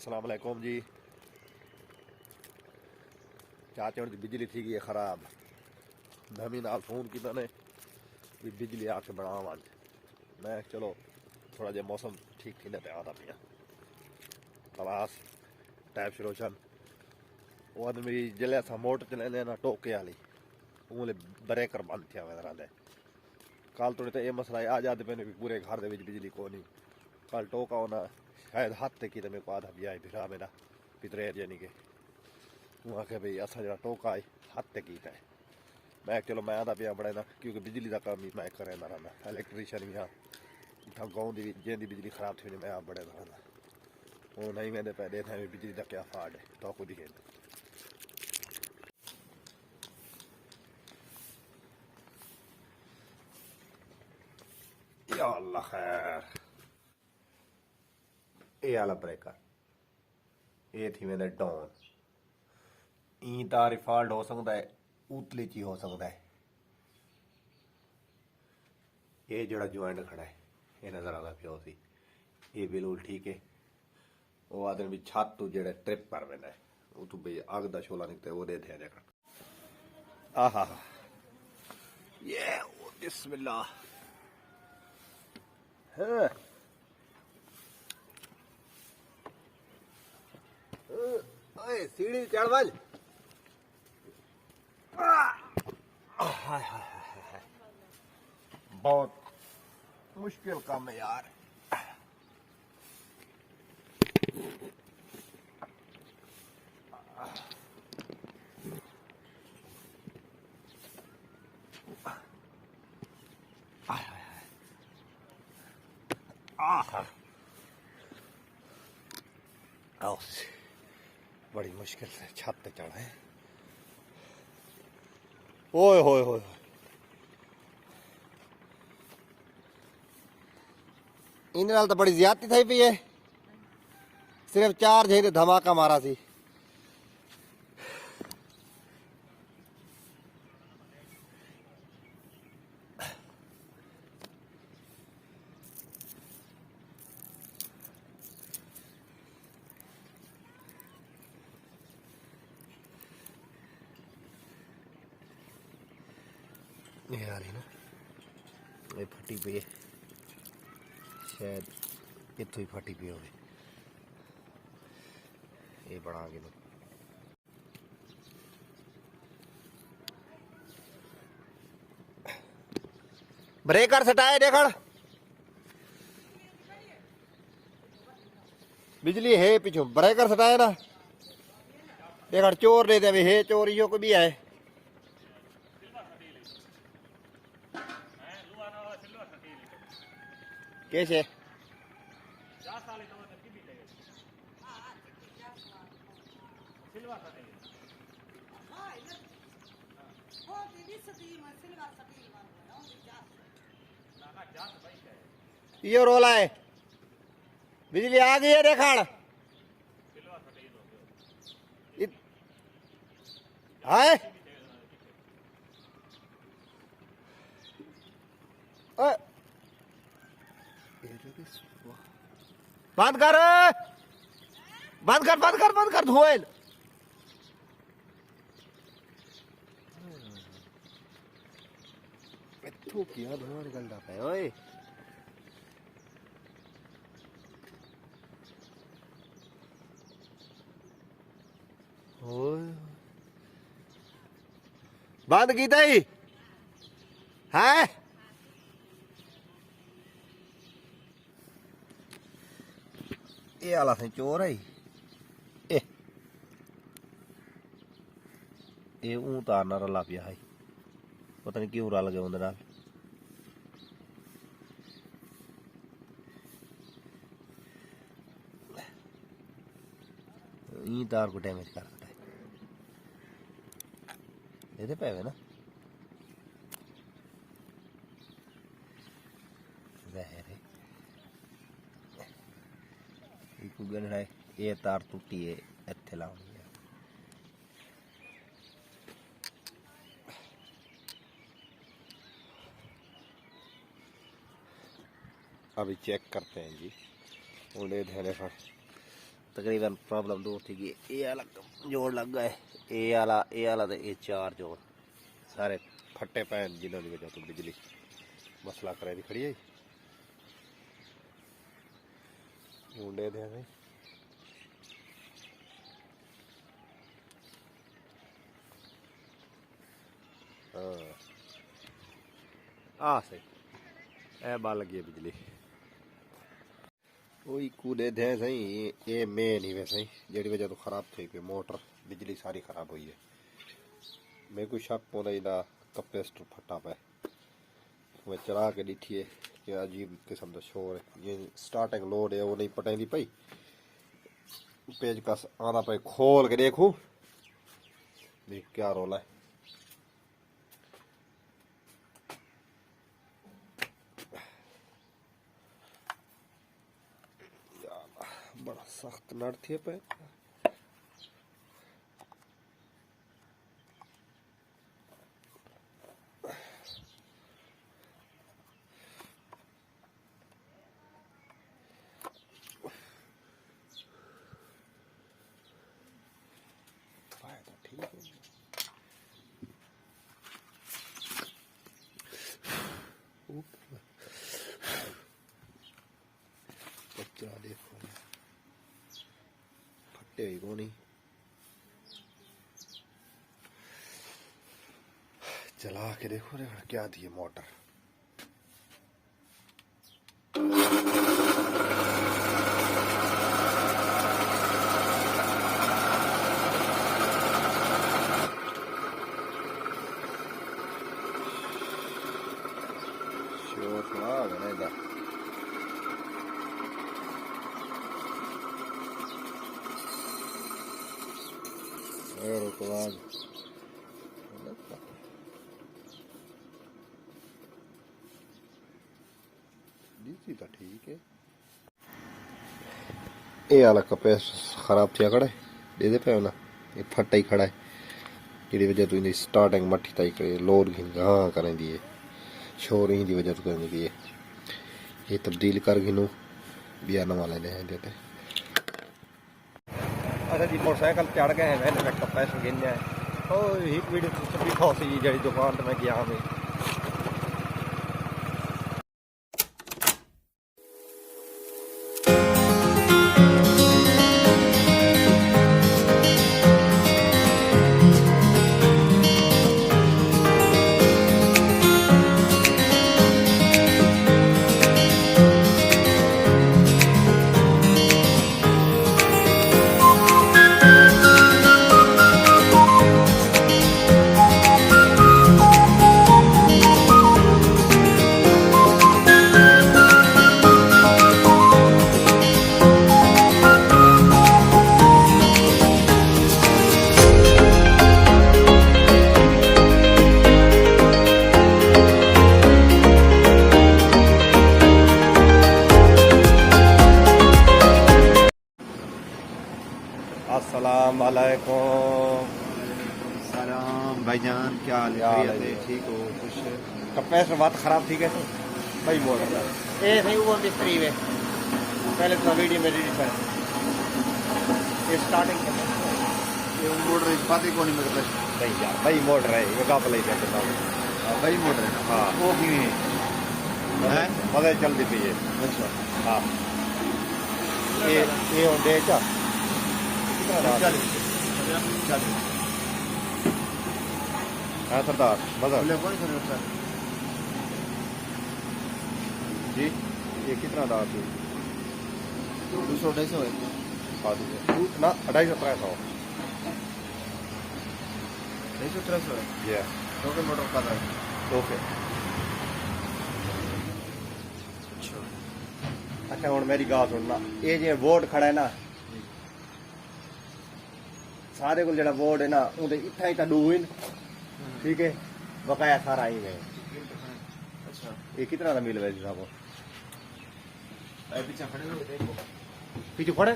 अस्सलाम वालेकुम जी। चाचा की बिजली थी गई खराब। धमी नाल फोन किया ने भी बिजली आके बनाव अज। मैं चलो थोड़ा जहा मौसम ठीक थी तो आता पिया खलास टैप रोशन वो आदमी जिले अस मोटर चलाने ना टोके वाली उंगले ब्रेकर बंद थे वे कल थोड़े तो यह मसला है आज आते पे भी पूरे घर के बिजली को नहीं। कल टोका होना शायद हाथ तक की तो मेरे को आधा भी आई फिरा मेरा पितरेर यानी कि वो आखे भाई असा जो टोका है हाथ तक की है। मैं चलो मैं आधा पिया बड़े ना क्योंकि बिजली का काम ही मैं करे ना रहा इलैक्ट्रीशियन भी हाँ इतना गाँव की जिंदी बिजली खराब थी मैं आप बड़े रहा हूँ नहीं मैंने पै देखा बिजली का क्या फाड़ है तो खुद ही या अल्लाह खैर ये आला ब्रेकर ये थी मैंने डाउन ई तार फॉल्ट हो सकता है उतली ची हो सकता है। ये जड़ा ज्वाइंट खड़ा है ये नजर आता पियो सी ये बिल्कुल ठीक है। वो आदमी भी छत तू जेड़ा ट्रिप कर देना है वो तू भाई आग दा शोला निकते वो दे थे देखा आहा ये बिस्मिल्लाह है सीढ़ी चढ़ वाल बहुत मुश्किल काम है यार। बड़ी मुश्किल से छत पे चढ़ा है। ओए होए होए इन नाल तो बड़ी ज्यादती थी पी है। सिर्फ 4 झे धमाका मारा सी। ये आ रही ना ये फटी पी है शायद इतों ही फटी पी हो ये बना के ब्रेकर सटाए देख बिजली है पिछू ब्रेकर सटाए ना देख चोर दे दे है चोरी को भी है कैसे ये रोला है बिजली आ गई है देखाड़ हाय बंद कर बंद कर बंद कर बंद कर धोएल इत्थों किया धुआं निकलता है ओए बंद की ही है ये आला से चोर है ये ऊं तार ना रला पिया है पता नहीं क्यों रल गया उन्हें ई तार को डैमेज कर सकता है ये पे ना जहर है ये तार टूटी है इत्थे लाउनी है। अभी चेक करते हैं जी उन्हें ध्यान तकरीबन प्रॉब्लम दूर थी गई। ये वाला जोड़ लग गए, ये वाला ते ये 4 जोड़ सारे फट्टे पैन जिन्होंने वजह तो बिजली मसला करे दी खड़ी है। मुंडे दे भाई हाँ सही ए बाल लगी है बिजली वही कूदे थे सही। ये मेन ही वैसे जी वजह तो खराब थी कि मोटर बिजली सारी खराब हुई है। मेरे को शक पौधा इदा कैपेसिटर फटा पे मैं चला के दिखिए कि अजीब किस्म का शोर है। ये स्टार्टिंग लोड है वो नहीं पटेंदी पई पेचकस आना पे खोल के देखूं देख क्या रोला है। बड़ा सख्त नट थे पे ठीक है। बच्चा देखो फटे हुई को नहीं चला के देखो रे क्या थी मोटर। शोर थोड़ा बने दा और उसके बाद डीसी तो ठीक है। ये वाला कपेस खराब थी खड़ा है दे पे ना ये फटा ही खड़ा है जी वजह तो इन स्टार्टिंग मठी ताई करे लोड घिन हाँ करें दिए शोर ही दी वजह तो करें दिए ये तब्दील कर घिनू बिया नवा लेने हैं देते। अच्छा जी मोटरसाइकिल चढ़ गए हैं मैंने कपेस गिन है और एक वीडियो भी खासी जी दुकान तो मैं गया हमें अस्सलाम वालेकुम। सलाम भाईजान क्या हाल है? ठीक हो? खुश है? कपेस बात खराब थी कैसे भाई मोड़ रहा है ए सही वो मिस्त्री में पहले तो वीडियो में रीड कर ये स्टार्टिंग ये मोड़ रही बात ही कौन मतलब नहीं यार भाई मोड़ रहे ये का प्ले करते हैं भाई मोड़ रहे हाँ वो भी है मजे चलती थी ये अच्छा हाँ ये दे क्या हाँ सरदार मजा जी ये कितना दार थी 200-250 है ना 250-300 250-300 है ये टोकन मोटर का था ओके अच्छा हुण मेरी गल सुनना ये जो बोर्ड खड़ा है ना सारे को जरा बोर्ड है ना उनके इतना ही डू इन ठीक है बकाया सारा ही है। अच्छा ये कितना का मिल रहा है पीछे खड़े हो देखो पीछे खड़े